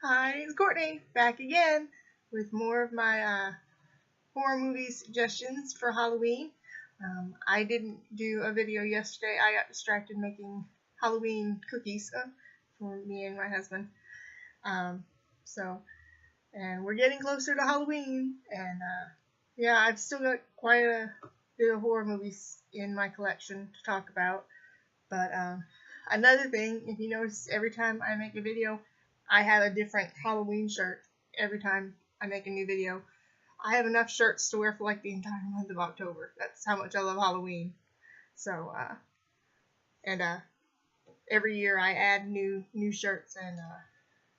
Hi, it's Courtney, back again with more of my horror movie suggestions for Halloween. I didn't do a video yesterday. I got distracted making Halloween cookies for me and my husband. Um, so, and we're getting closer to Halloween, and yeah, I've still got quite a bit of horror movies in my collection to talk about. But another thing, if you notice, every time I make a video, I have a different Halloween shirt every time I make a new video. I have enough shirts to wear for like the entire month of October. That's how much I love Halloween. So, and every year I add new shirts and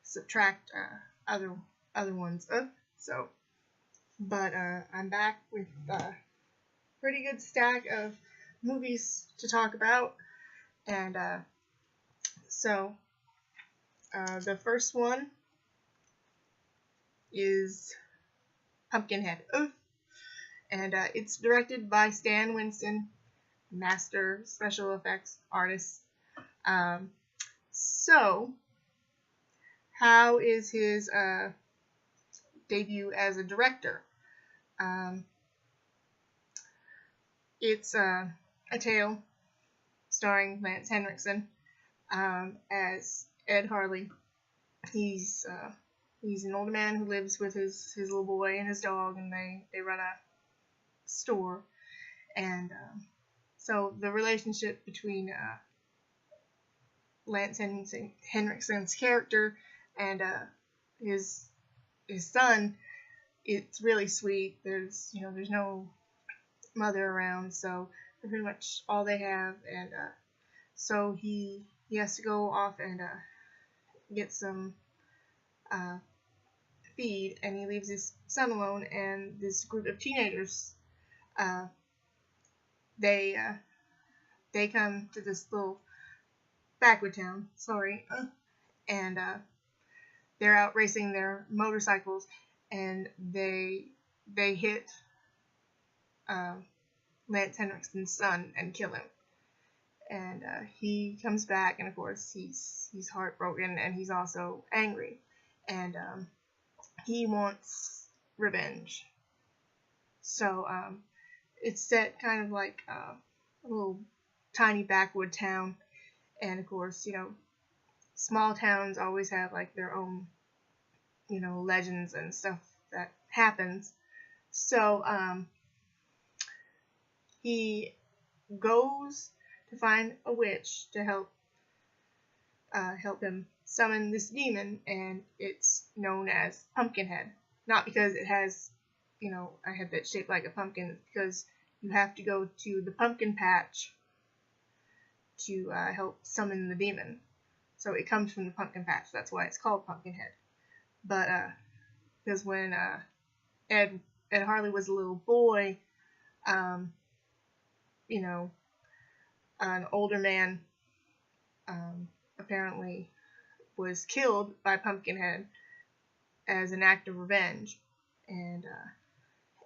subtract other ones. So, but I'm back with a pretty good stack of movies to talk about, and so the first one is Pumpkinhead. And it's directed by Stan Winston, master special effects artist. So, how is his debut as a director? It's a tale starring Lance Henriksen as Ed Harley. He's an older man who lives with his little boy and his dog, and they run a store. And so the relationship between Lance Henriksen's character and his son, it's really sweet. There's no mother around, so they're pretty much all they have, and so he has to go off and get some feed, and he leaves his son alone, and this group of teenagers they come to this little backward town, and they're out racing their motorcycles, and they hit Lance Henriksen's son and kill him. And he comes back, and of course he's heartbroken, and he's also angry, and he wants revenge. So it's set kind of like a little tiny backwood town, and of course, small towns always have like their own, legends and stuff that happens. So he goes to find a witch to help him summon this demon, and it's known as Pumpkinhead. Not because it has, a head that's shaped like a pumpkin, it's because you have to go to the pumpkin patch to help summon the demon. So it comes from the pumpkin patch. That's why it's called Pumpkinhead. But because when Ed Harley was a little boy, an older man apparently was killed by Pumpkinhead as an act of revenge, and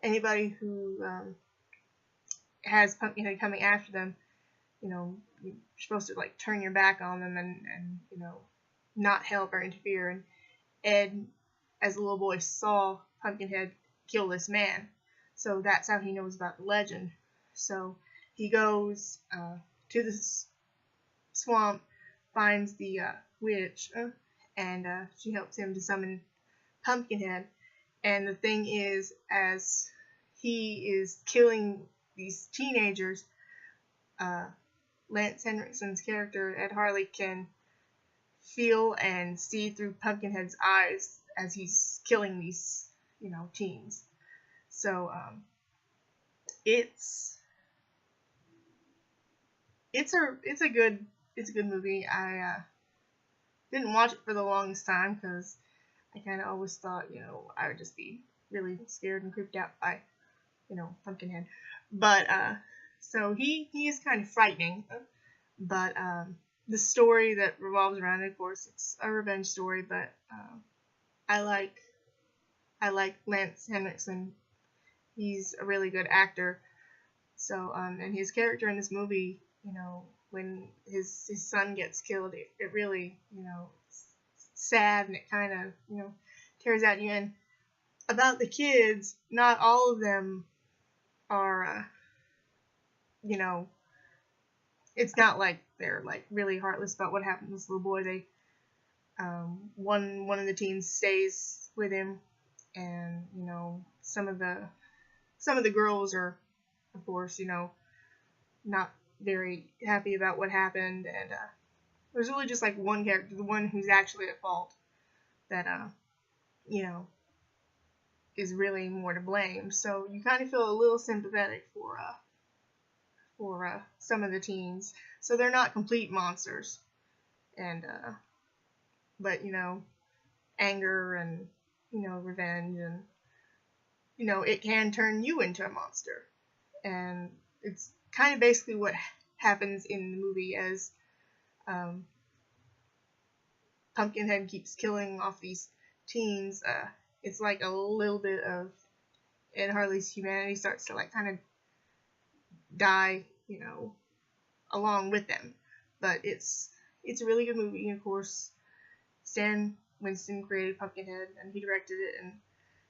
anybody who has Pumpkinhead coming after them, you're supposed to like turn your back on them and not help or interfere. And Ed, as a little boy, saw Pumpkinhead kill this man, so that's how he knows about the legend. So he goes to this swamp, finds the witch, and she helps him to summon Pumpkinhead. And the thing is, as he is killing these teenagers, Lance Henriksen's character, Ed Harley, can feel and see through Pumpkinhead's eyes as he's killing these, teens. So it's a good movie. I didn't watch it for the longest time because I kind of always thought, I would just be really scared and creeped out by, Pumpkinhead. But so he is kind of frightening. But the story that revolves around it, of course, it's a revenge story. But I like Lance Henriksen. He's a really good actor. So and his character in this movie, when his son gets killed, it really, sad, and it kind of, tears at you. And about the kids, not all of them are, it's not like they're like really heartless about what happened to this little boy. They, one of the teens stays with him, and some of the girls are, of course, not very happy about what happened, and there's really just like one character, the one who's actually at fault, that is really more to blame. So you kind of feel a little sympathetic for some of the teens. So they're not complete monsters, and but anger and revenge, and it can turn you into a monster, and it's kind of basically what happens in the movie as Pumpkinhead keeps killing off these teens. It's like a little bit of Ed Harley's humanity starts to like kind of die, along with them. But it's a really good movie. And of course, Stan Winston created Pumpkinhead, and he directed it, and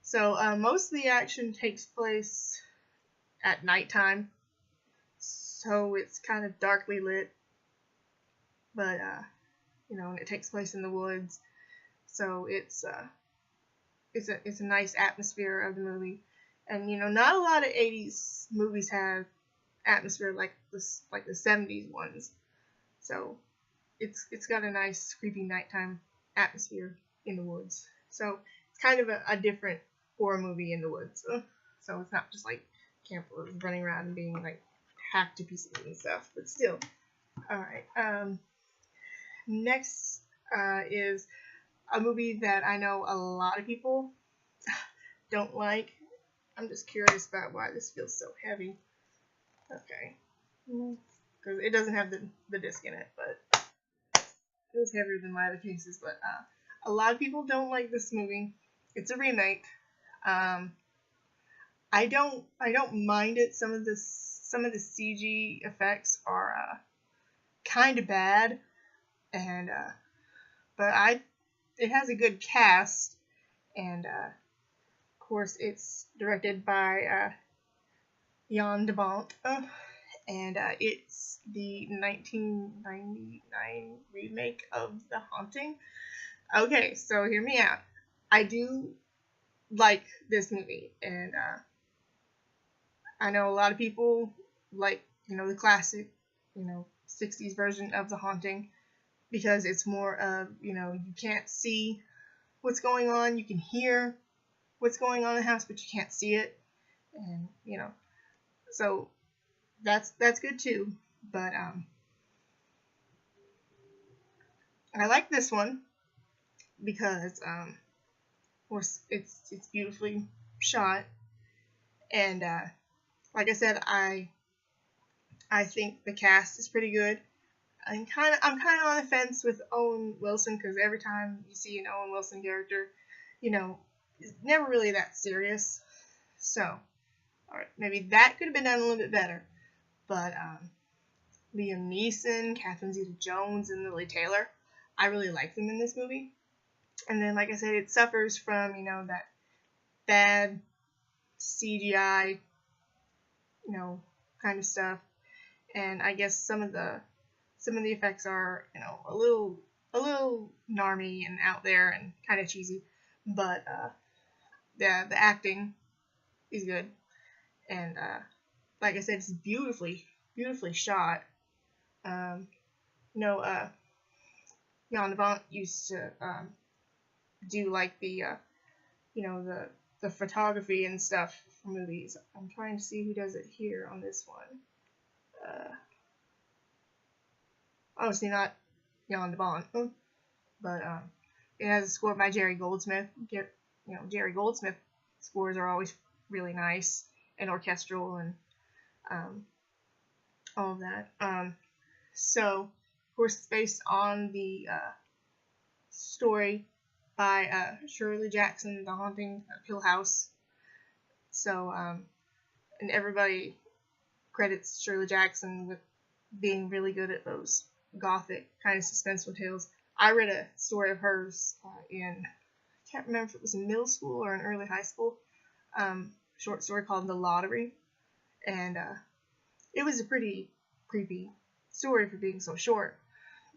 so most of the action takes place at nighttime, so it's kind of darkly lit, but and it takes place in the woods, so it's a nice atmosphere of the movie. And not a lot of 80s movies have atmosphere like this, like the 70s ones, so it's got a nice creepy nighttime atmosphere in the woods. So it's kind of a different horror movie in the woods. So it's not just like campers running around and being like hacked to pieces and stuff, but still. Alright, next is a movie that I know a lot of people don't like. I'm just curious about why this feels so heavy. Okay. Because it doesn't have the disc in it, but it feels heavier than my other cases. But a lot of people don't like this movie. It's a remake. I don't mind it. Some of the CG effects are kind of bad, and but it has a good cast, and of course it's directed by Jan de Bont, and it's the 1999 remake of The Haunting. Okay, so hear me out. I do like this movie, and I know a lot of people like, the classic, 60s version of The Haunting, because it's more of, you can't see what's going on, you can hear what's going on in the house, but you can't see it, and, so that's good too, but I like this one because, of course, it's beautifully shot, and like I said, I think the cast is pretty good. I'm kind of on the fence with Owen Wilson, because every time you see an Owen Wilson character, it's never really that serious. So, alright, maybe that could have been done a little bit better. But Liam Neeson, Catherine Zeta-Jones, and Lily Taylor, I really like them in this movie. And then, like I said, it suffers from, that bad CGI, kind of stuff. And I guess some of the effects are, a little narmy and out there and kind of cheesy, but the acting is good, and like I said, it's beautifully shot. Jan de Bont used to do like the the photography and stuff for movies. I'm trying to see who does it here on this one. Obviously not Jan de Bont, but it has a score by Jerry Goldsmith. Jerry Goldsmith scores are always really nice and orchestral and all of that. So, of course, it's based on the story by Shirley Jackson, The Haunting of Hill House. So, and everybody credits Shirley Jackson with being really good at those gothic kind of suspenseful tales. I read a story of hers in, I can't remember if it was in middle school or in early high school, short story called The Lottery, and it was a pretty creepy story for being so short,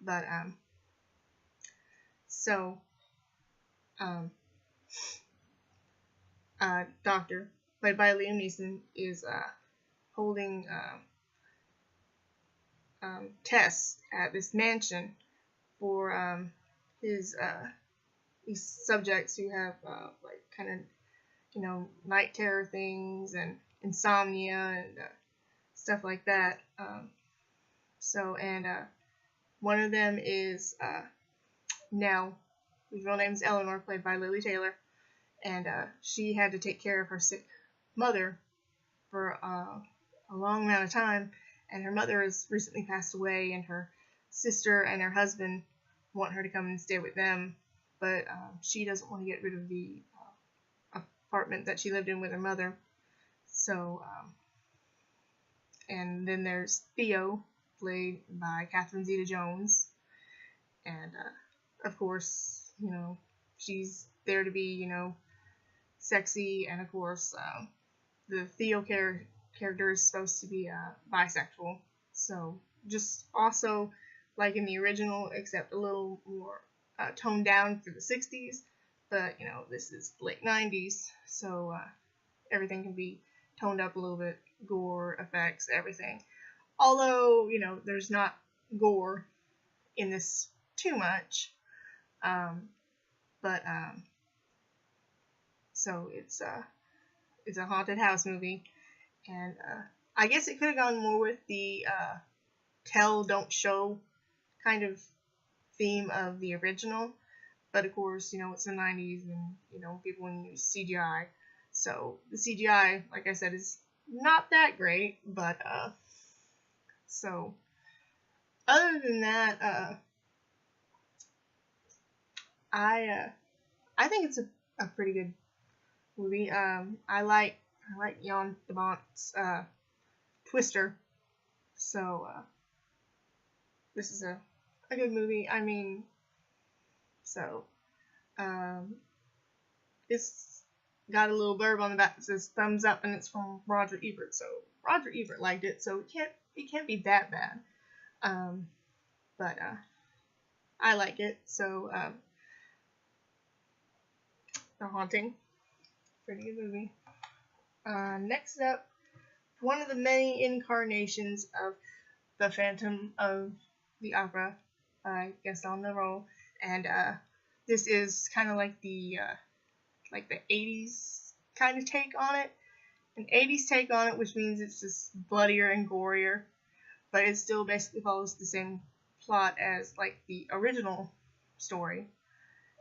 but so Doctor, played by Liam Neeson, is holding tests at this mansion for his these subjects who have like kind of, you know, night terror things and insomnia and stuff like that. One of them is Nell, whose real name is Eleanor, played by Lily Taylor, and she had to take care of her sick mother for a long amount of time, and her mother has recently passed away, and her sister and her husband want her to come and stay with them, but she doesn't want to get rid of the apartment that she lived in with her mother. So, and then there's Theo, played by Catherine Zeta-Jones, and of course, you know, she's there to be, you know, sexy, and of course, the Theo character is supposed to be bisexual, so just also like in the original, except a little more toned down for the 60s, but, you know, this is late 90s, so everything can be toned up a little bit, gore, effects, everything. Although, you know, there's not gore in this too much, so it's a haunted house movie, and I guess it could have gone more with the tell, don't show kind of theme of the original, but of course, you know, it's the 90s, and, you know, people want to use CGI, so the CGI, like I said, is not that great, but so other than that, I think it's a pretty good movie. I like Jan de Bont's Twister, so this is a good movie. I mean, so it's got a little blurb on the back that says thumbs up, and it's from Roger Ebert. So Roger Ebert liked it, so it can't be that bad. But I like it. So The Haunting, pretty good movie. Next up, one of the many incarnations of the Phantom of the Opera, Gaston Leroux, and this is kind of like the 80s kind of take on it. An 80s take on it, which means it's just bloodier and gorier, but it still basically follows the same plot as like the original story,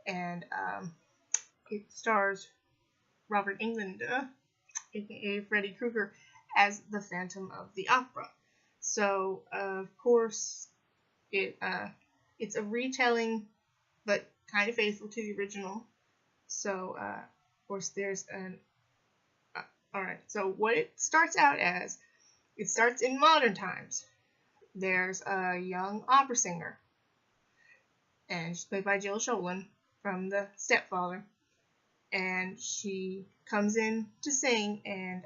and it stars Robert Englund, aka Freddy Krueger, as the Phantom of the Opera. So of course it's a retelling, but kind of faithful to the original. So of course there's an alright, so what it starts out as, it starts in modern times. There's a young opera singer, and she's played by Jill Sholin from The Stepfather, and she comes in to sing, and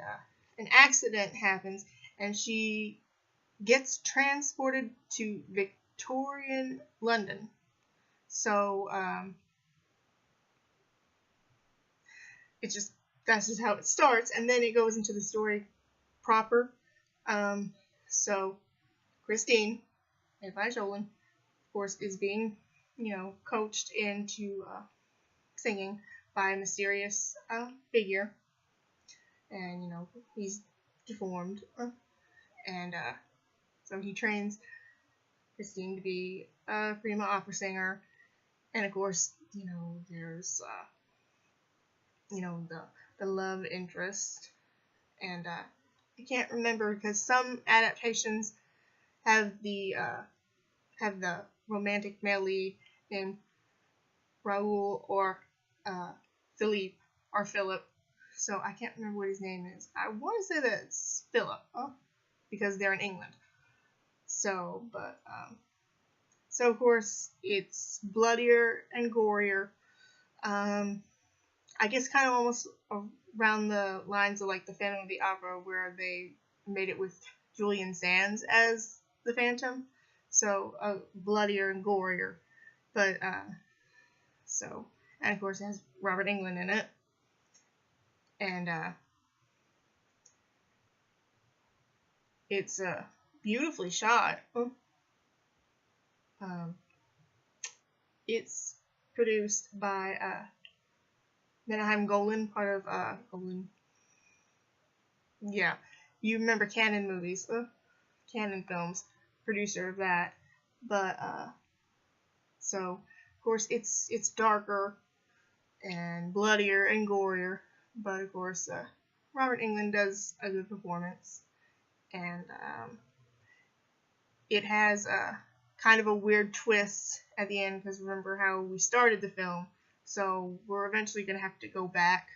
an accident happens, and she gets transported to Victorian London. So that's just how it starts, and then it goes into the story proper. So Christine, played by Jolene, of course, is being, you know, coached into singing by a mysterious figure, and, you know, he's deformed, and so he trains Christine to be a prima opera singer, and of course, you know, there's you know, the love interest, and I can't remember because some adaptations have the romantic male lead named Raoul or Philippe or Philip, so I can't remember what his name is. I want to say that it's Philip, because they're in England. So, but So of course it's bloodier and gorier. I guess kind of almost around the lines of like the Phantom of the Opera, where they made it with Julian Sands as the Phantom. So bloodier and gorier, but so, and of course it has Robert Englund in it, and it's beautifully shot. It's produced by Menahem Golan, part of Golan. Yeah, you remember Canon movies, Canon films, producer of that. But so of course it's darker and bloodier and gorier, but of course Robert Englund does a good performance, and it has a kind of a weird twist at the end, because remember how we started the film, so we're eventually going to have to go back,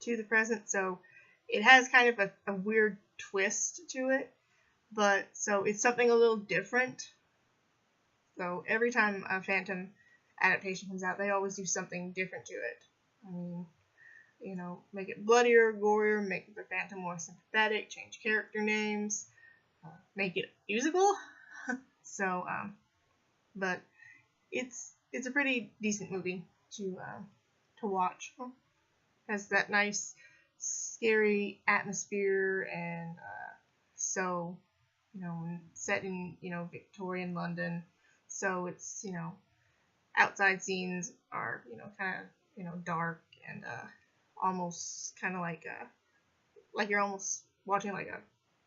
to the present, so it has kind of a weird twist to it, but so it's something a little different. So every time a Phantom adaptation comes out, they always do something different to it. I mean, make it bloodier, gorier, make the Phantom more sympathetic, change character names, make it musical. So, but it's a pretty decent movie to watch. Has that nice, scary atmosphere, and so set in Victorian London. So it's outside scenes are kind of dark and almost kind of like you're almost watching like a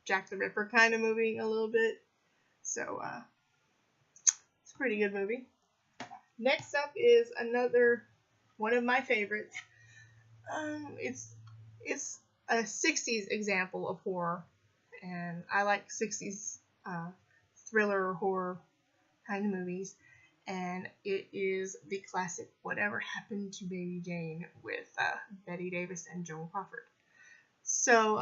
Jack the Ripper kind of movie a little bit. So it's a pretty good movie. Next up is another one of my favorites. It's a 60s example of horror, and I like 60s thriller horror kind of movies, and it is the classic Whatever Happened to Baby Jane with Bette Davis and Joan Crawford. So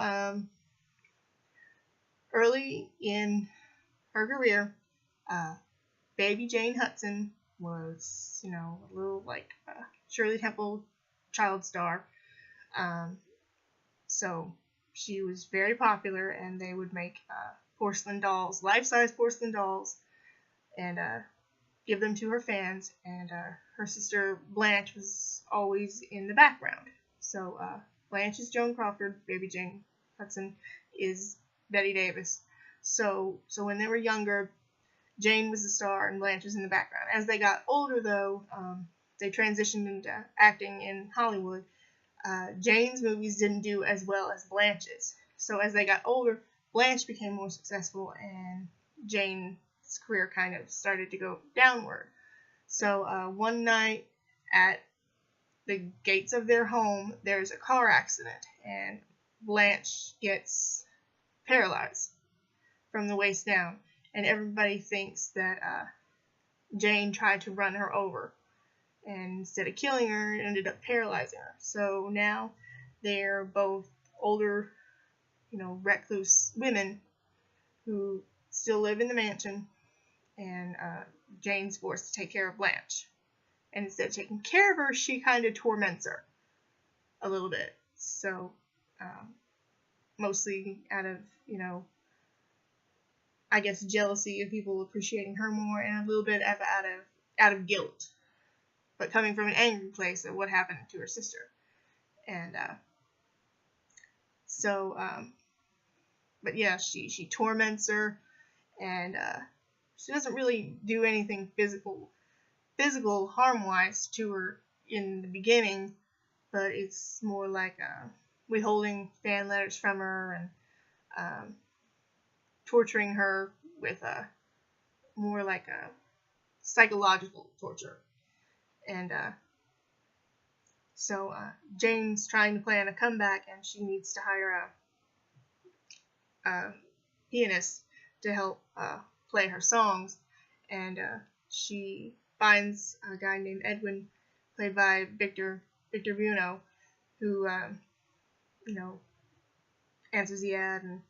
early in her career, Baby Jane Hudson was a little like Shirley Temple child star. So she was very popular, and they would make porcelain dolls, life-size porcelain dolls, and give them to her fans. And her sister Blanche was always in the background. So Blanche is Joan Crawford, Baby Jane Hudson is Bette Davis. So when they were younger, Jane was the star and Blanche was in the background. As they got older, though, they transitioned into acting in Hollywood. Jane's movies didn't do as well as Blanche's. So as they got older, Blanche became more successful, and Jane's career kind of started to go downward. So one night at the gates of their home, there's a car accident, and Blanche gets paralyzed from the waist down, and everybody thinks that Jane tried to run her over, and instead of killing her, it ended up paralyzing her. So now they're both older, recluse women who still live in the mansion, and Jane's forced to take care of Blanche. And instead of taking care of her, she kind of torments her a little bit. So mostly out of, I guess jealousy of people appreciating her more, and a little bit out of guilt, but coming from an angry place at what happened to her sister. And but yeah, she torments her, and she doesn't really do anything physical harm-wise to her in the beginning, but it's more like withholding fan letters from her, and torturing her with more like a psychological torture. And so Jane's trying to plan a comeback, and she needs to hire a pianist to help play her songs. And she finds a guy named Edwin, played by Victor Buono, who answers the ad, and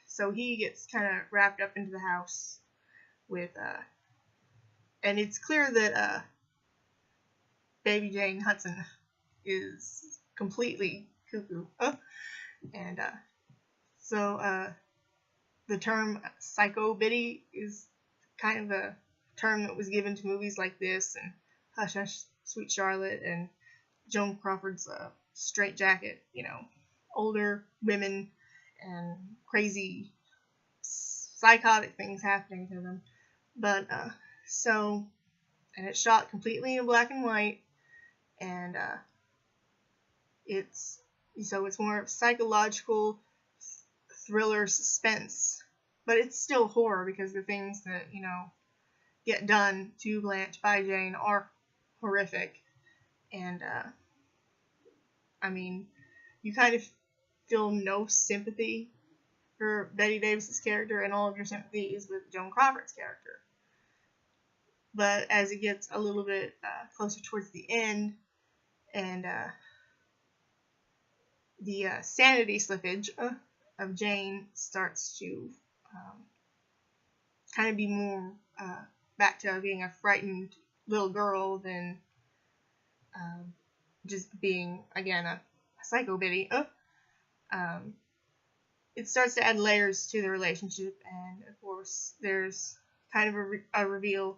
so he gets kind of wrapped up into the house with and it's clear that Baby Jane Hudson is completely cuckoo. And so the term psycho biddy is kind of a term that was given to movies like this, and Hush Hush, Sweet Charlotte, and Joan Crawford's Straight Jacket. You know, older women and crazy, psychotic things happening to them. But and it's shot completely in black and white, and it's more of psychological thriller suspense, but it's still horror because the things that get done to Blanche by Jane are horrific, and I mean, you kind of feel no sympathy for Betty Davis's character, and all of your sympathy is with Joan Crawford's character. But as it gets a little bit closer towards the end, and the sanity slippage of Jane starts to kind of be more back to being a frightened little girl than just being, again, a psycho biddy. It starts to add layers to the relationship, and of course there's kind of a reveal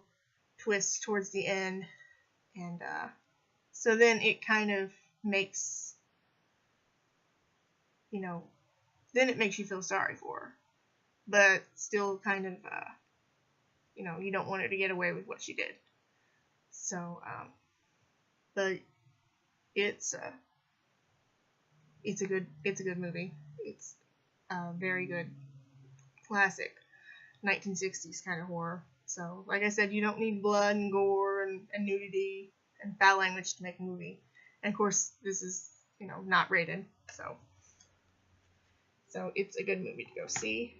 twist towards the end, and so then it kind of makes then it makes you feel sorry for her, but still kind of you don't want her to get away with what she did. So but it's a good movie. It's a very good classic 1960s kind of horror. So, like I said, you don't need blood and gore and nudity and foul language to make a movie. And of course, this is, not rated. So it's a good movie to go see.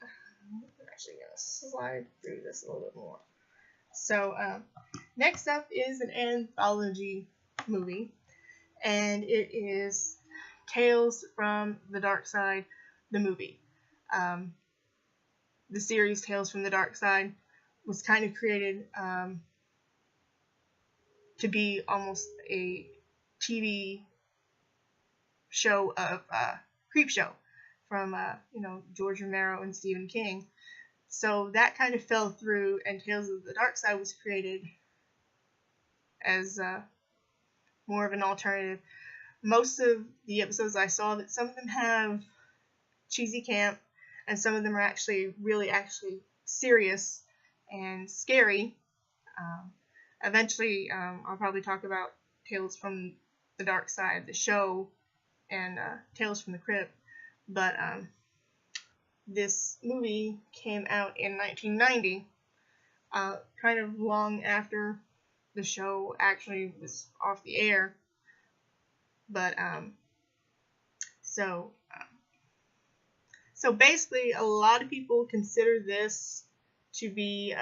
I'm actually going to slide through this a little bit more. So, next up is an anthology movie. And it is Tales from the Dark Side, the movie. The series Tales from the Dark Side was kind of created to be almost a TV show of creep show from George Romero and Stephen King. So that kind of fell through, and Tales of the Dark Side was created as more of an alternative. Most of the episodes I saw, that some of them have cheesy camp, and some of them are actually really serious and scary. Eventually, I'll probably talk about Tales from the Dark Side, the show, and Tales from the Crypt. But this movie came out in 1990, kind of long after the show actually was off the air. But so basically, a lot of people consider this to be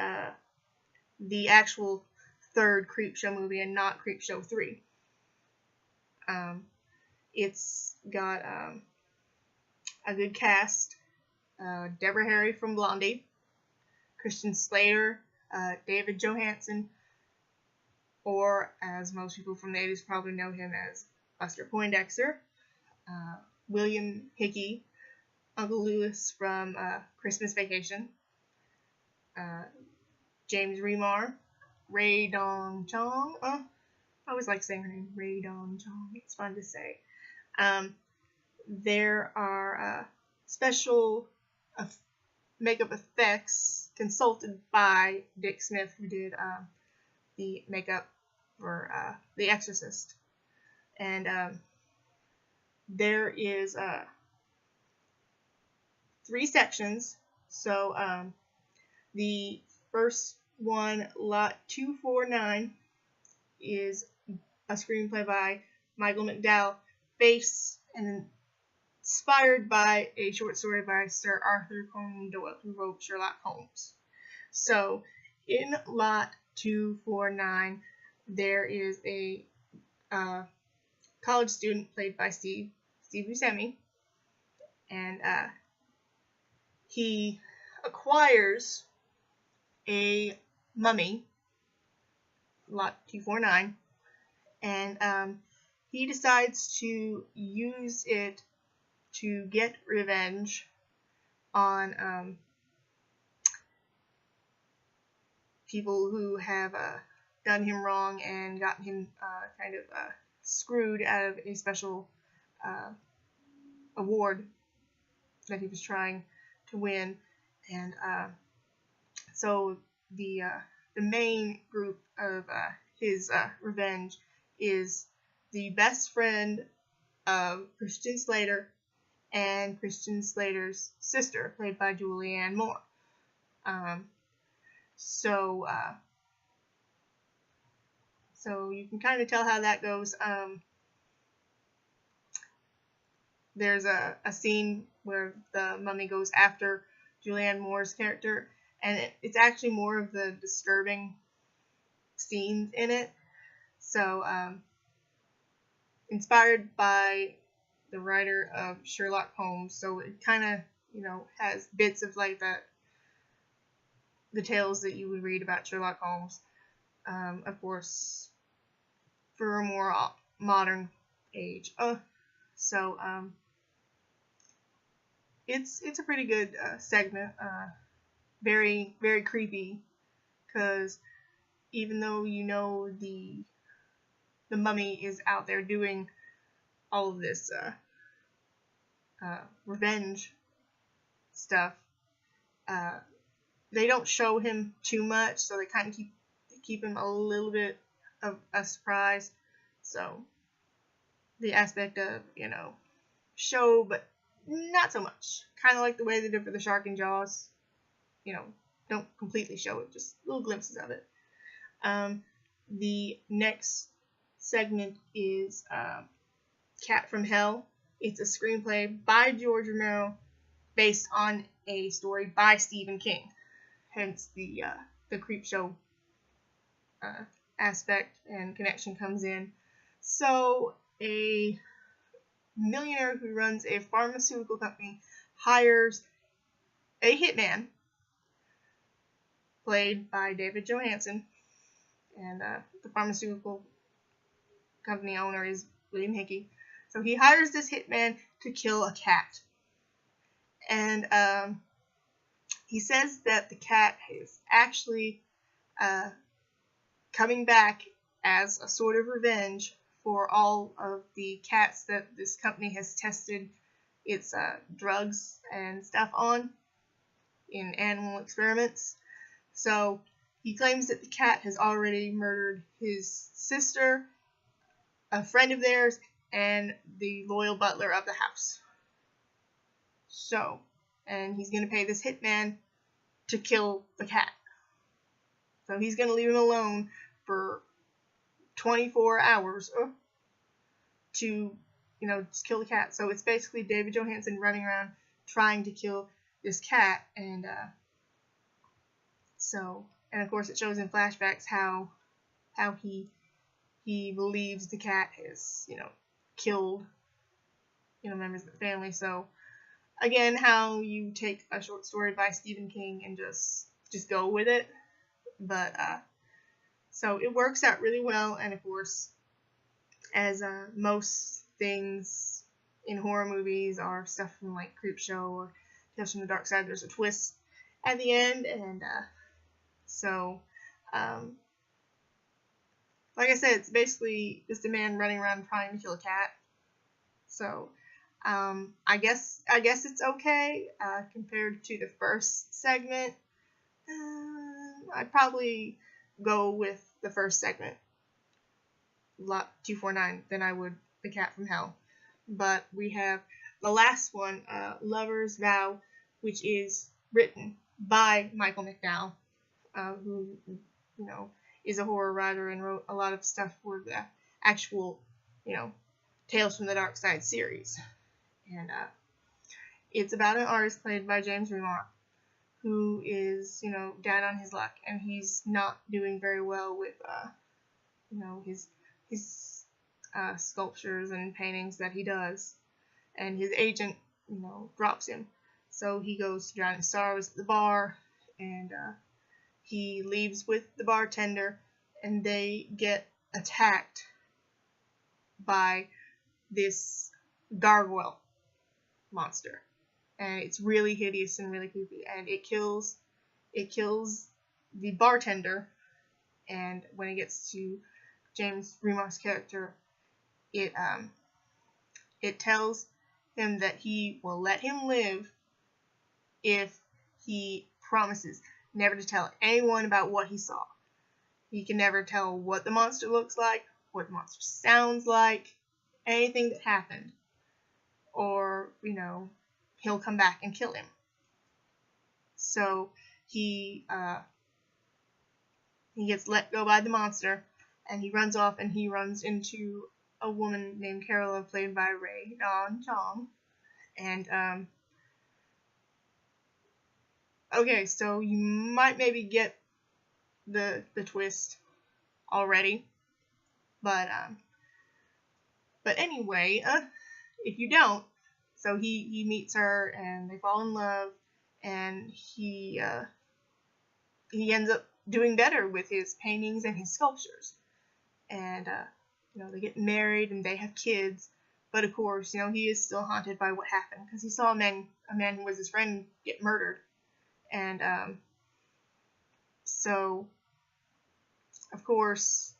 the actual third Creepshow movie and not Creepshow 3. It's got a good cast. Deborah Harry from Blondie, Christian Slater, David Johansen, or as most people from the 80s probably know him as Buster Poindexter, William Hickey, Uncle Lewis from Christmas Vacation, James Remar, Ray Dong Chong. I always like saying her name, Ray Dong Chong. It's fun to say. There are special makeup effects consulted by Dick Smith, who did the makeup for The Exorcist. And there is 3 sections. So the first one, Lot 249, is a screenplay by Michael McDowell, based and inspired by a short story by Sir Arthur Conan Doyle, who wrote Sherlock Holmes. So in Lot 249, there is a college student played by Steve Buscemi, and he acquires a mummy, lot 249, and he decides to use it to get revenge on people who have done him wrong and gotten him kind of screwed out of a special award that he was trying to win. And so the main group of his revenge is the best friend of Christian Slater and Christian Slater's sister, played by Julianne Moore. So you can kind of tell how that goes. There's a scene where the mummy goes after Julianne Moore's character, and it's actually more of the disturbing scenes in it. So, inspired by the writer of Sherlock Holmes, so it kind of, has bits of like the tales that you would read about Sherlock Holmes. Of course, for a more modern age. So it's a pretty good segment. Very, very creepy, because even though the mummy is out there doing all of this revenge stuff, they don't show him too much, so they kind of keep him a little bit of a surprise. So the aspect of, show, but not so much. Kind of like the way they did for the shark in Jaws. Don't completely show it, just little glimpses of it. The next segment is Cat from Hell. It's a screenplay by George Romero based on a story by Stephen King. Hence the creep show aspect and connection comes in. So a millionaire who runs a pharmaceutical company hires a hitman, played by David Johansen, and the pharmaceutical company owner is William Hickey. So he hires this hitman to kill a cat, and he says that the cat is actually coming back as a sort of revenge for all of the cats that this company has tested its drugs and stuff on in animal experiments. So he claims that the cat has already murdered his sister, a friend of theirs, and the loyal butler of the house. So, and he's going to pay this hitman to kill the cat. So he's going to leave him alone for 24 hours to, just kill the cat. So it's basically David Johansen running around trying to kill this cat, and of course it shows in flashbacks how he believes the cat has, killed, members of the family. So again, how you take a short story by Stephen King and just go with it. But so it works out really well, and of course, as most things in horror movies are stuff from like Creepshow or Tales from the Dark Side, there's a twist at the end, and like I said, it's basically just a man running around trying to kill a cat. So I guess it's okay compared to the first segment. I'd probably go with the first segment, lot 249, than I would the Cat from Hell. But we have the last one, Lover's Vow, which is written by Michael McDowell, who is a horror writer and wrote a lot of stuff for the actual Tales from the Dark Side series. And it's about an artist played by James Remar, who is down on his luck, and he's not doing very well with his sculptures and paintings that he does, and his agent drops him. So he goes to drown in sorrows at the bar, and he leaves with the bartender, and they get attacked by this gargoyle monster, and it's really hideous and really creepy, and it kills the bartender. And when it gets to James Remakes' character, it tells him that he will let him live if he promises never to tell anyone about what he saw. He can never tell what the monster looks like, what the monster sounds like, anything that happened. Or, he'll come back and kill him. So he gets let go by the monster, and he runs off, and he runs into a woman named Carola, played by Ray Don-Chong. And okay, so you might maybe get the twist already, but anyway, if you don't, so he meets her and they fall in love, and he ends up doing better with his paintings and his sculptures, and they get married and they have kids, but of course, he is still haunted by what happened, because he saw a man who was his friend get murdered. And so of course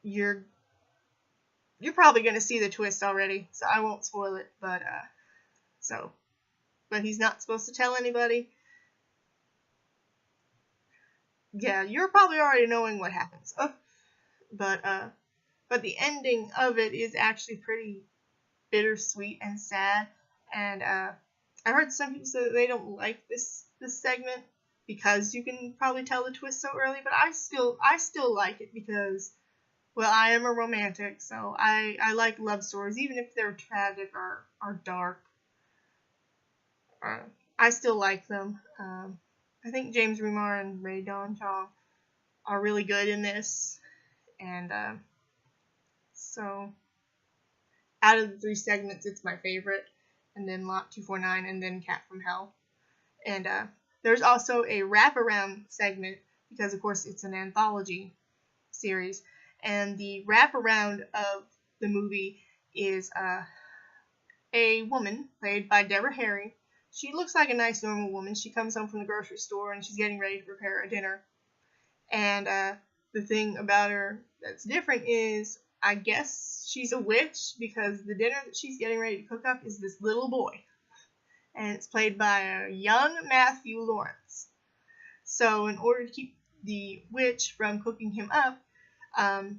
you're probably going to see the twist already, so I won't spoil it, but he's not supposed to tell anybody. Yeah, you're probably already knowing what happens. But the ending of it is actually pretty bittersweet and sad, and I heard some people say that they don't like this segment because you can probably tell the twist so early, but I still like it because, well, I am a romantic, so I like love stories, even if they're tragic or dark. I still like them. I think James Remar and Ray Don-Chong are really good in this, and so out of the 3 segments, it's my favorite, and then Lot 249, and then Cat from Hell. And there's also a wraparound segment, because of course it's an anthology series, and the wraparound of the movie is a woman played by Deborah Harry. She looks like a nice normal woman. She comes home from the grocery store and she's getting ready to prepare a dinner. And the thing about her that's different is, I guess she's a witch, because the dinner that she's getting ready to cook up is this little boy. And it's played by a young Matthew Lawrence. So in order to keep the witch from cooking him up,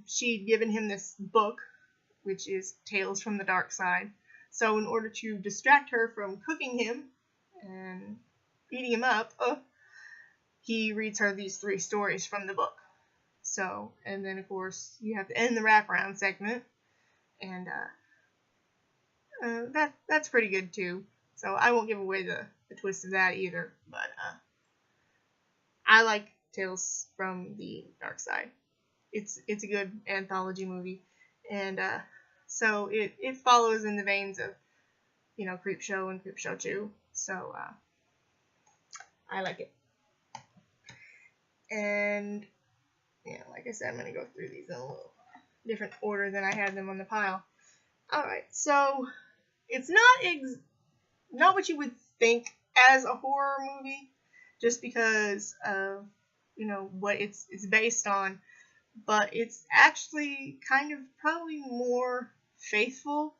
she'd given him this book, which is Tales from the Dark Side. So in order to distract her from cooking him and eating him up, he reads her these 3 stories from the book. So, and then of course you have to end the wraparound segment, and that's pretty good too. So I won't give away the twist of that either, but I like Tales from the Dark Side. It's a good anthology movie, and so it follows in the veins of Creepshow and Creepshow 2. So I like it. And like I said, I'm gonna go through these in a little different order than I had them on the pile. Alright, so it's not what you would think as a horror movie, just because of what it's based on, but it's actually kind of probably more faithful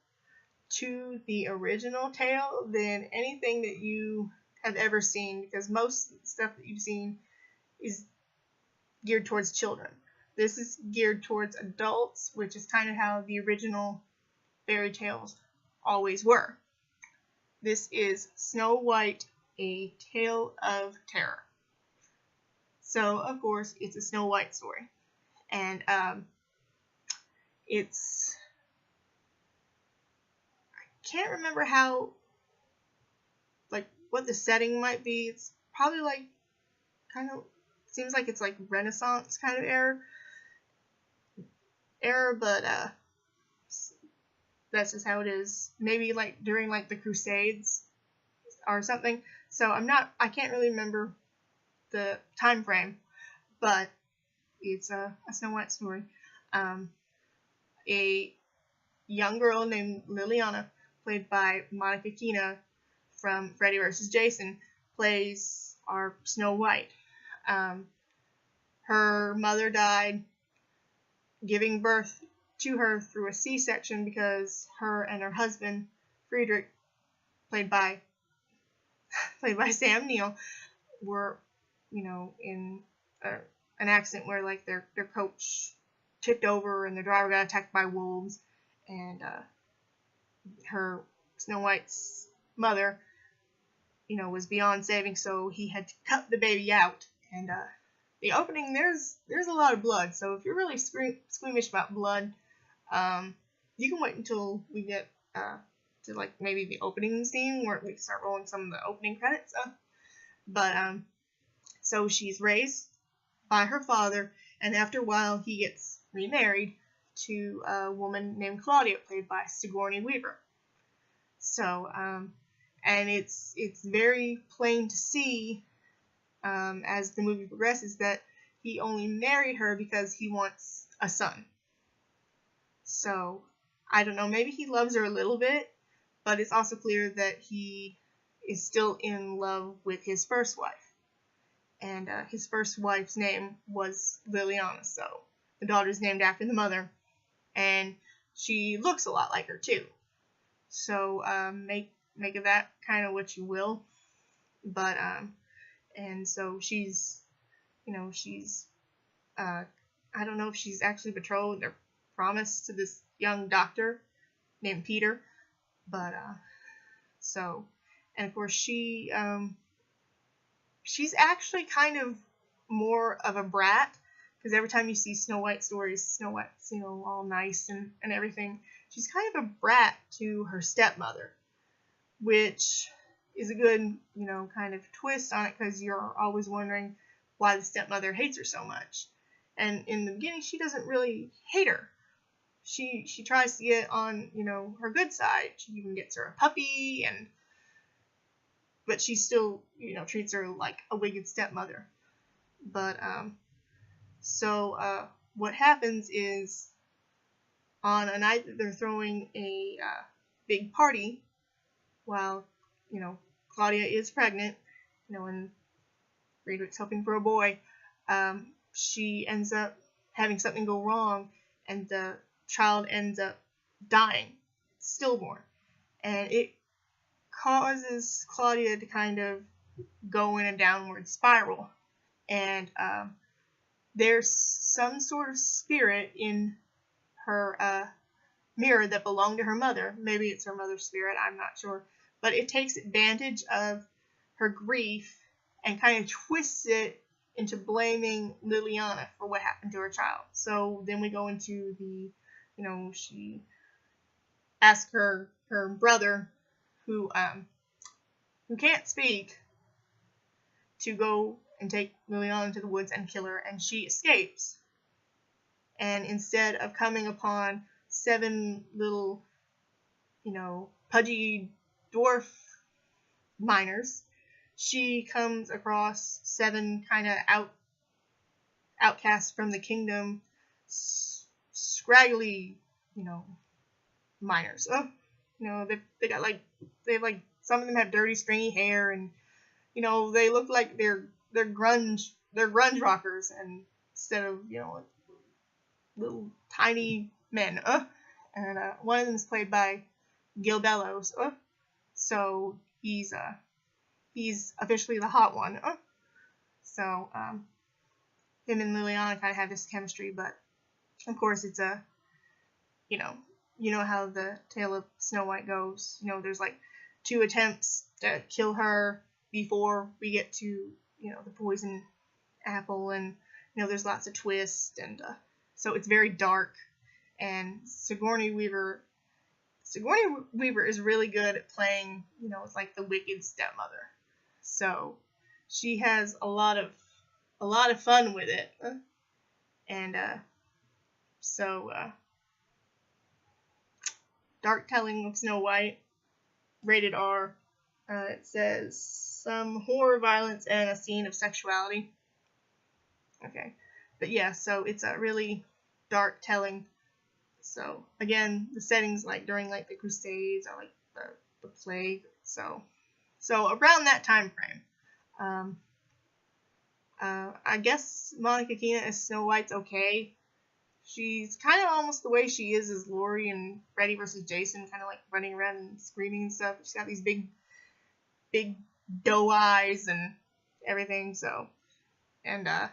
to the original tale than anything that you have ever seen, because most stuff that you've seen is geared towards children. This is geared towards adults, which is kind of how the original fairy tales always were. This is Snow White, A Tale of Terror. So, of course, it's a Snow White story. And it's... I can't remember how, what the setting might be. It's probably seems like it's like Renaissance kind of era, but that's just how it is. Maybe during the Crusades or something. So I can't really remember the time frame, but it's a Snow White story. A young girl named Liliana, played by Monica Keena from Freddy vs. Jason, plays our Snow White. Her mother died giving birth to her through a C-section because her and her husband, Friedrich, played by Sam Neill, were, in an accident where like their coach tipped over and the driver got attacked by wolves, and her Snow White's mother, was beyond saving, so he had to cut the baby out. And the opening, there's a lot of blood, so if you're really squeamish about blood, you can wait until we get to like maybe the opening scene where we start rolling some of the opening credits. But so she's raised by her father, and after a while he gets remarried to a woman named Claudia, played by Sigourney Weaver. So and it's very plain to see as the movie progresses that he only married her because he wants a son. So I don't know, maybe he loves her a little bit, but it's also clear that he is still in love with his first wife. And his first wife's name was Liliana, so the daughter's named after the mother, and she looks a lot like her too. So make of that kind of what you will. But and so she's I don't know if she's actually betrothed or promised to this young doctor named Peter, but so, and of course she's actually kind of more of a brat, because every time you see Snow White stories, Snow White's all nice and everything. She's kind of a brat to her stepmother, which is a good kind of twist on it, because you're always wondering why the stepmother hates her so much. And in the beginning, she doesn't really hate her. She tries to get on her good side. She even gets her a puppy, but she still treats her like a wicked stepmother. But so what happens is, on a night that they're throwing a big party, while Claudia is pregnant, and Friedrich's hoping for a boy, she ends up having something go wrong, and the child ends up dying, stillborn, and it causes Claudia to kind of go in a downward spiral. And there's some sort of spirit in her mirror that belonged to her mother. Maybe it's her mother's spirit, I'm not sure. But it takes advantage of her grief and kind of twists it into blaming Liliana for what happened to her child. So then we go into the, she asks her brother, who can't speak, to go and take Liliana to the woods and kill her, and she escapes. And instead of coming upon 7 little, pudgy dwarf miners, she comes across 7 kind of outcasts from the kingdom, scraggly, miners. They got some of them have dirty, stringy hair, and they look like they're grunge rockers, and instead of little tiny men. And one of them is played by Gil Bellows. So he's officially the hot one. So him and Liliana kind of have this chemistry, but of course it's you know how the tale of Snow White goes. There's like 2 attempts to kill her before we get to the poison apple, and there's lots of twists, and so it's very dark. And Sigourney Weaver is really good at playing it's like the wicked stepmother. So she has a lot of fun with it. And so dark telling of Snow White, rated R, It says some horror, violence, and a scene of sexuality. Okay, but yeah, so it's a really dark telling. So again, the settings like during like the Crusades or like the plague. So around that time frame. I guess Monica Keena as Snow White's okay. She's kind of almost the way she is as Laurie and Freddy versus Jason, kind of like running around and screaming and stuff. She's got these big doe eyes and everything. So, and I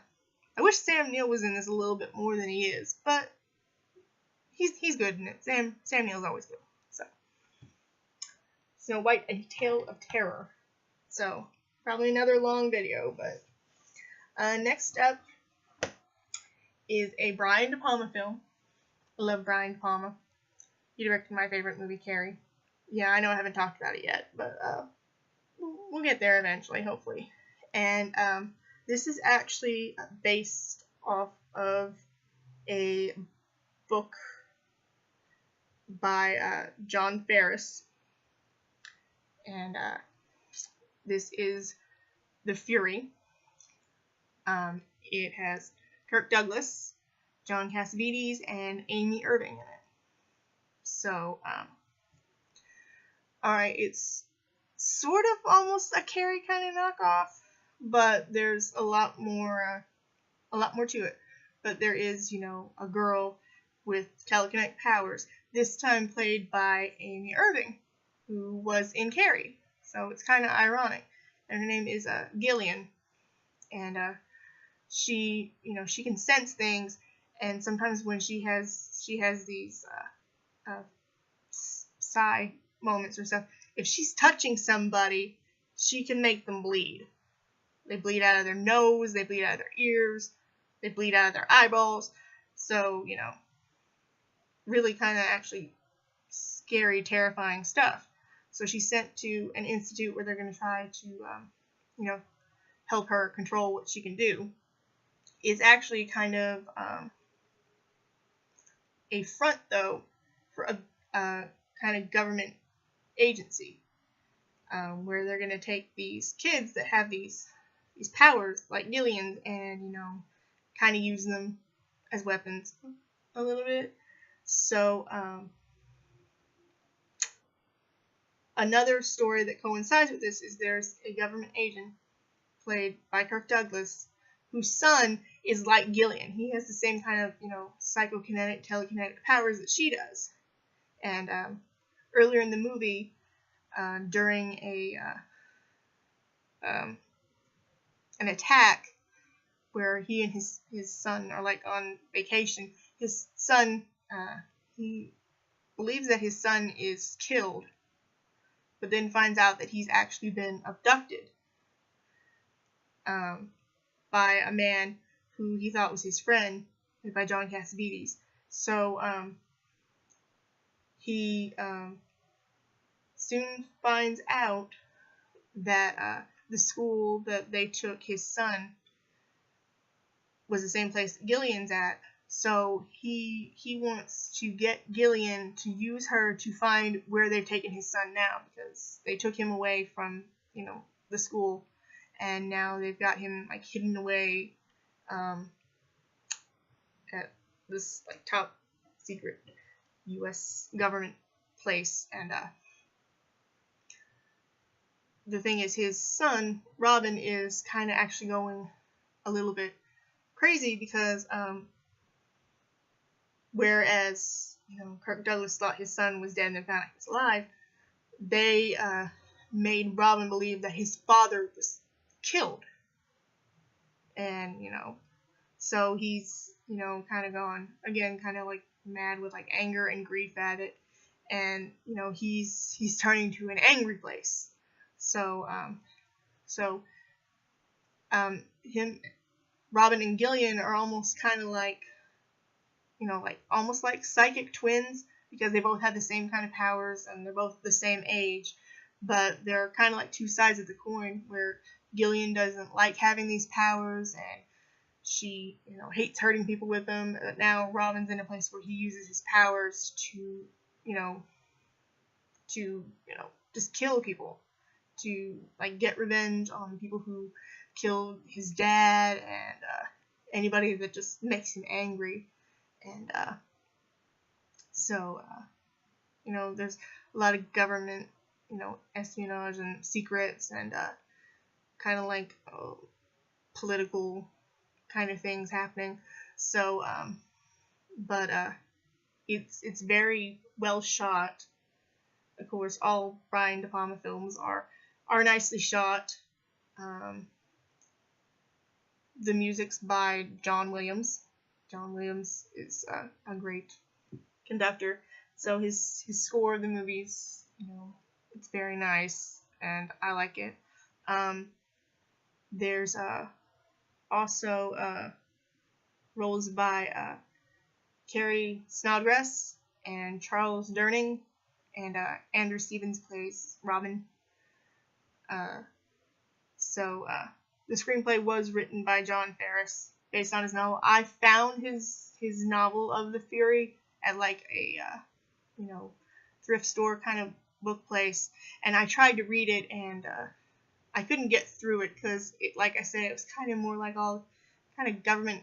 wish Sam Neill was in this a little bit more than he is, but he's good in it. Sam Neill's always good. So, Snow White: A Tale of Terror. So, probably another long video, but next up is a Brian De Palma film. I love Brian De Palma. He directed my favorite movie, Carrie. Yeah, I know I haven't talked about it yet, but we'll get there eventually, hopefully. And this is actually based off of a book by John Ferris. And this is The Fury. It has Kirk Douglas, John Cassavetes, and Amy Irving in it. So, alright, it's sort of almost a Carrie kind of knockoff, but there's a lot more to it. But there is, a girl with telekinetic powers, this time played by Amy Irving, who was in Carrie. So it's kind of ironic. And her name is Gillian, and she can sense things, and sometimes when she has these sigh moments or stuff, if she's touching somebody, she can make them bleed. They bleed out of their nose, they bleed out of their ears, they bleed out of their eyeballs. So, really kind of actually scary, terrifying stuff. So she's sent to an institute where they're going to try to, help her control what she can do. It's actually kind of a front, though, for a kind of government agency, where they're going to take these kids that have these powers, like Gillian, and, kind of use them as weapons a little bit. So, another story that coincides with this is there's a government agent played by Kirk Douglas whose son is like Gillian. He has the same kind of, psychokinetic, telekinetic powers that she does. And earlier in the movie, during an attack where he and his son are like on vacation, his son, he believes that his son is killed, but then finds out that he's actually been abducted by a man who he thought was his friend, played by John Cassavetes. So he soon finds out that the school that they took his son was the same place Gillian's at. So he wants to get Gillian to use her to find where they've taken his son now, because they took him away from, the school, and now they've got him like hidden away at this like top secret U.S. government place. And the thing is, his son Robin is kind of actually going a little bit crazy, because whereas Kirk Douglas thought his son was dead and then found out he was alive, they made Robin believe that his father was killed. And so he's kind of gone again, kind of like mad with like anger and grief at it, and he's turning to an angry place. So him, Robin and Gillian are almost kind of like, almost like psychic twins, because they both have the same kind of powers and they're both the same age, but they're kind of like two sides of the coin, where Gillian doesn't like having these powers and she, hates hurting people with them. But now Robin's in a place where he uses his powers to, just kill people, to like get revenge on people who killed his dad and anybody that just makes him angry. And so there's a lot of government, espionage and secrets and kind of like political kind of things happening. So, but it's very well shot. Of course, all Brian De Palma films are nicely shot. The music's by John Williams. John Williams is a great conductor. So his score of the movies, it's very nice, and I like it. There's also roles by Carrie Snodgrass and Charles Durning, and Andrew Stevens plays Robin. So the screenplay was written by John Ferris based on his novel. I found his novel of the Fury at like a thrift store kind of book place, and I tried to read it, and I couldn't get through it because it, like I said, it was kind of more like all kind of government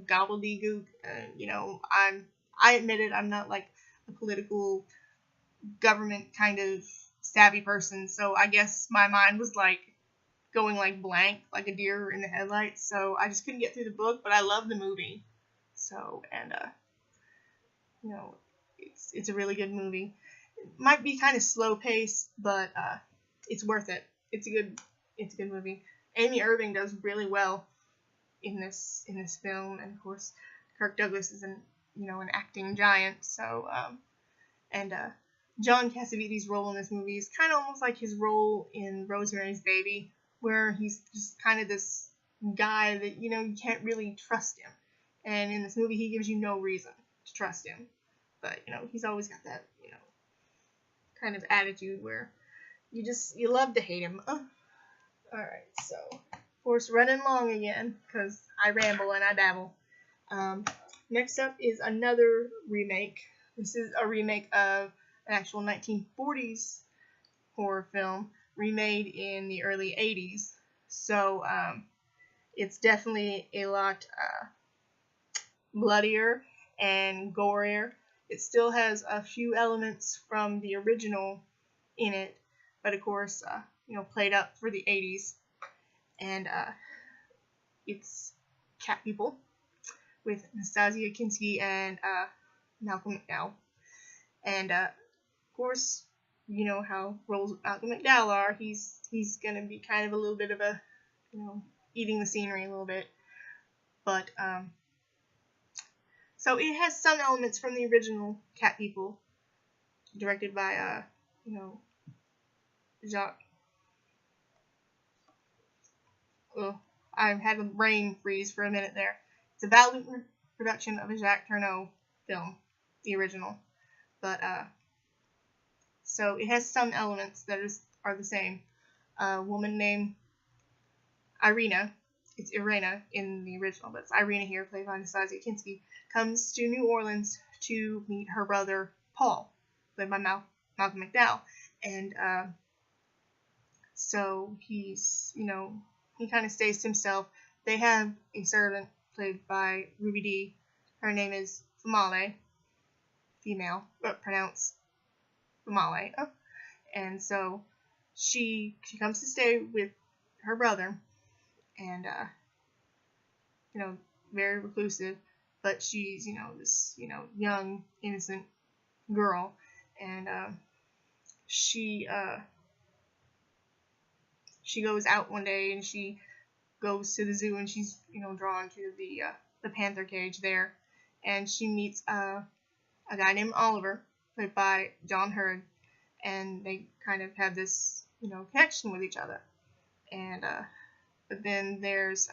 gobbledygook. I admit it, I'm not like a political government kind of savvy person, so I guess my mind was like going like blank, like a deer in the headlights. So I just couldn't get through the book, but I love the movie. So, and it's a really good movie. It might be kind of slow paced, but it's worth it. It's a good movie. Amy Irving does really well in this film, and of course Kirk Douglas is an acting giant. So and John Cassavetes' role in this movie is kind of almost like his role in Rosemary's Baby, where he's just kind of this guy that you can't really trust him, and in this movie he gives you no reason to trust him, but he's always got that kind of attitude where you love to hate him. Oh. All right, so of course running long again because I ramble and I babble. Next up is another remake. This is a remake of an actual 1940s horror film remade in the early 80s. So it's definitely a lot bloodier and gorier. It still has a few elements from the original in it, but of course, played up for the 80s. And it's Cat People with Nastasia Kinski and Malcolm McDowell. And of course, you know how roles with Malcolm McDowell are. He's gonna be kind of a little bit of a, eating the scenery a little bit. But so it has some elements from the original Cat People, directed by Jacques. Oh, I had a brain freeze for a minute there. It's a Valiant production of a Jacques Tourneur film, the original. But so it has some elements that are the same. A woman named Irina, it's Irena in the original, but it's Irina here, played by Nastasia Kinski, comes to New Orleans to meet her brother Paul, played by Malcolm McDowell. And so he's, he kind of stays to himself. They have a servant played by Ruby Dee. Her name is Famale, female, but pronounced Famale. Oh. And so she comes to stay with her brother, and very reclusive, but she's this young innocent girl, and she goes out one day and she goes to the zoo, and she's drawn to the panther cage there, and she meets a guy named Oliver, played by John Hurd, and they kind of have this connection with each other. And but then there's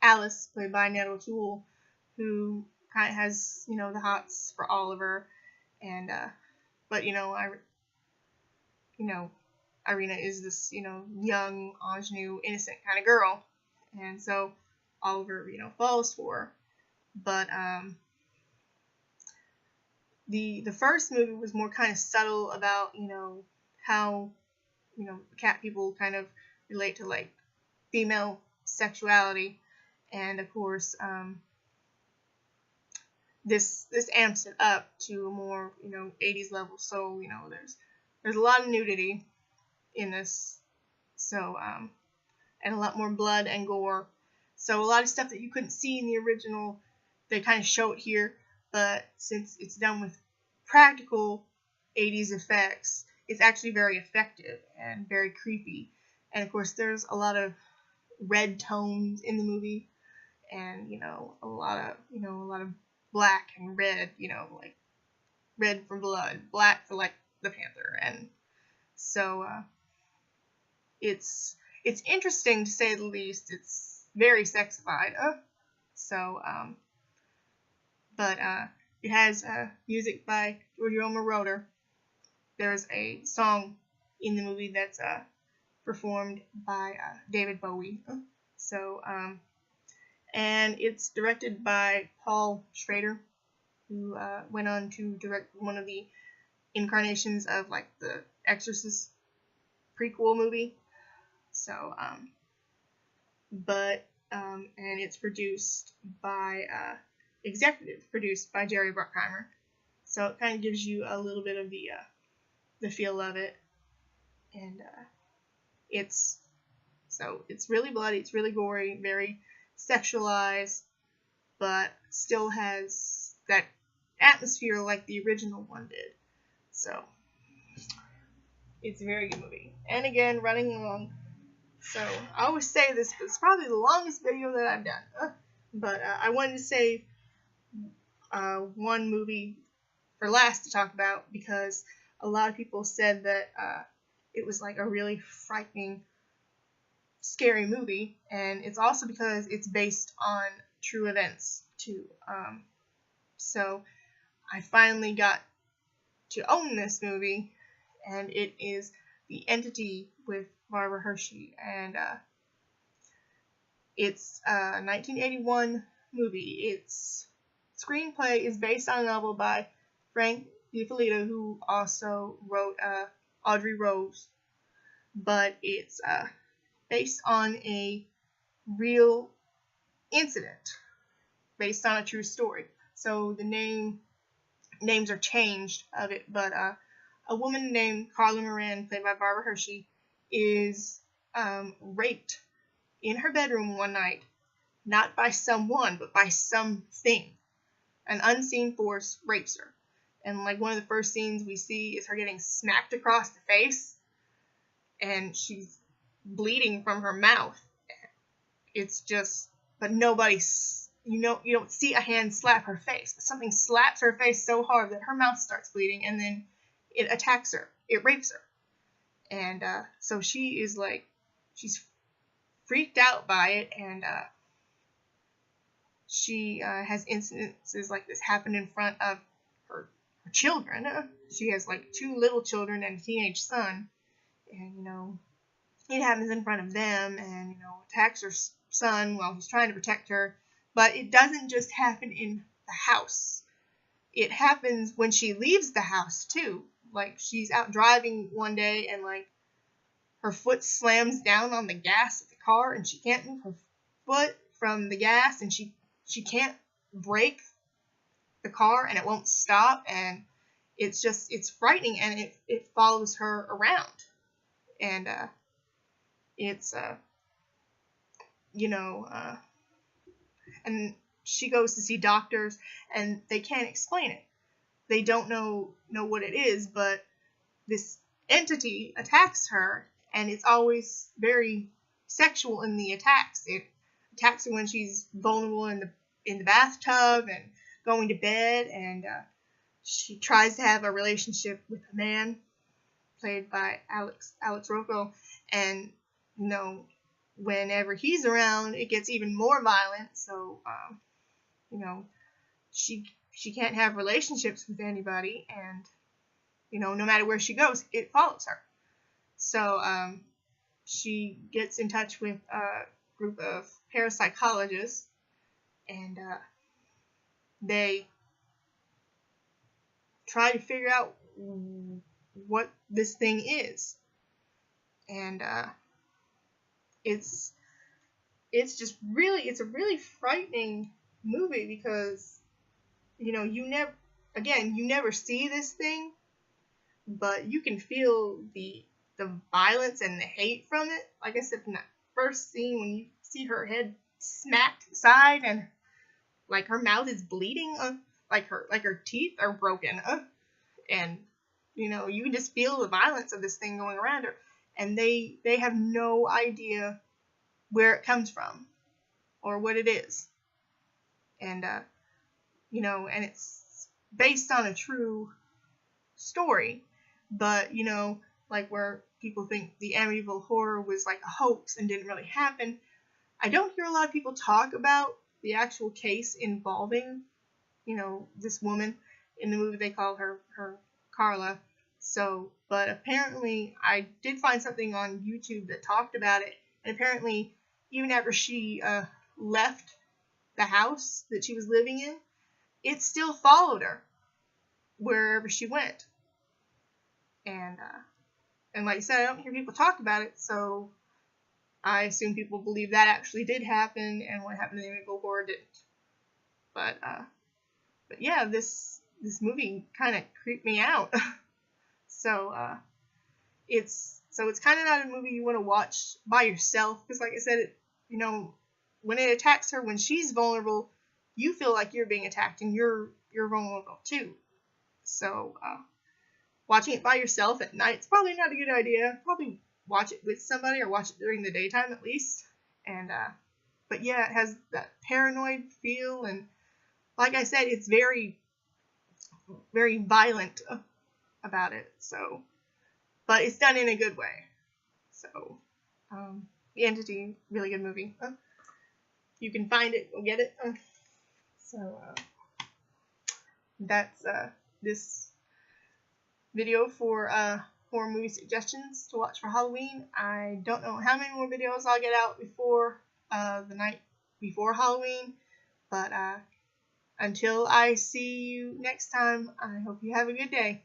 Alice, played by Ned O'Toole, who kind of has the hots for Oliver, and but Irina is this young ingenue, innocent kind of girl, and so Oliver falls for her. But the first movie was more kind of subtle about how cat people kind of relate to like female sexuality, and of course this amps it up to a more 80s level. So there's a lot of nudity in this, so and a lot more blood and gore. So a lot of stuff that you couldn't see in the original, they kind of show it here, but since it's done with practical 80s effects, it's actually very effective and very creepy. And of course there's a lot of red tones in the movie, and a lot of black and red, like red for blood, black for like the panther. And so it's interesting to say the least. It's very sexified. But it has music by Giorgio Moroder. There's a song in the movie that's performed by David Bowie. So and it's directed by Paul Schrader, who went on to direct one of the incarnations of like the Exorcist prequel movie. So and it's produced by executive produced by Jerry Bruckheimer. So it kind of gives you a little bit of the feel of it, and it's really bloody, it's really gory, very sexualized, but still has that atmosphere like the original one did. So it's a very good movie. And again, running long. So I always say this, but it's probably the longest video that I've done. But I wanted to save one movie for last to talk about, because a lot of people said that it was like a really frightening, scary movie, and it's also because it's based on true events too. So I finally got to own this movie, and it is The Entity with Barbara Hershey, and it's a 1981 movie. Its screenplay is based on a novel by Frank DiFilippo, who also wrote Audrey Rose, but it's based on a real incident, based on a true story. So the names are changed of it, but a woman named Carla Moran, played by Barbara Hershey, is raped in her bedroom one night, not by someone, but by something. An unseen force rapes her. And like one of the first scenes we see is her getting smacked across the face, and she's bleeding from her mouth. It's just, but nobody's, you don't see a hand slap her face, but something slaps her face so hard that her mouth starts bleeding, and then it attacks her. It rapes her. And so she is like, she's freaked out by it, and she has incidences like this happen in front of her children. She has like 2 little children and a teenage son, and it happens in front of them, and attacks her son while he's trying to protect her. But it doesn't just happen in the house. It happens when she leaves the house too. Like she's out driving one day, and like her foot slams down on the gas of the car, and she can't move her foot from the gas, and she can't brake the car, and it won't stop, and it's frightening, and it follows her around, and it's and she goes to see doctors, and they can't explain it. They don't know what it is, but this entity attacks her, and it's always very sexual in the attacks. It attacks her when she's vulnerable in the bathtub and going to bed, and she tries to have a relationship with a man played by Alex Rocco, and whenever he's around, it gets even more violent. So she can't have relationships with anybody, and no matter where she goes, it follows her. So she gets in touch with a group of parapsychologists, and they try to figure out what this thing is. and it's it's a really frightening movie because you never see this thing, but you can feel the violence and the hate from it. Like I said, from that first scene when you see her head smacked aside and like her mouth is bleeding, like her teeth are broken, and you can just feel the violence of this thing going around her, and they have no idea where it comes from or what it is, and and it's based on a true story, but like where people think the Amityville Horror was like a hoax and didn't really happen. I don't hear a lot of people talk about the actual case involving this woman. In the movie they call her Carla. So, but apparently I did find something on YouTube that talked about it, and apparently even after she left the house that she was living in, it still followed her wherever she went. And like I said, I don't hear people talk about it, so I assume people believe that actually did happen, and what happened to the Amityville Horror didn't. But yeah, this movie kind of creeped me out. So it's kind of not a movie you want to watch by yourself, because like I said, when it attacks her when she's vulnerable, you feel like you're being attacked and you're vulnerable too. So watching it by yourself at night is probably not a good idea. Probably watch it with somebody or watch it during the daytime at least. And but yeah, it has that paranoid feel, and like I said, it's very, very violent about it. So, but it's done in a good way. So, The Entity, really good movie. You can find it, go get it. So that's this video for horror movie suggestions to watch for Halloween. I don't know how many more videos I'll get out before the night before Halloween, but until I see you next time, I hope you have a good day.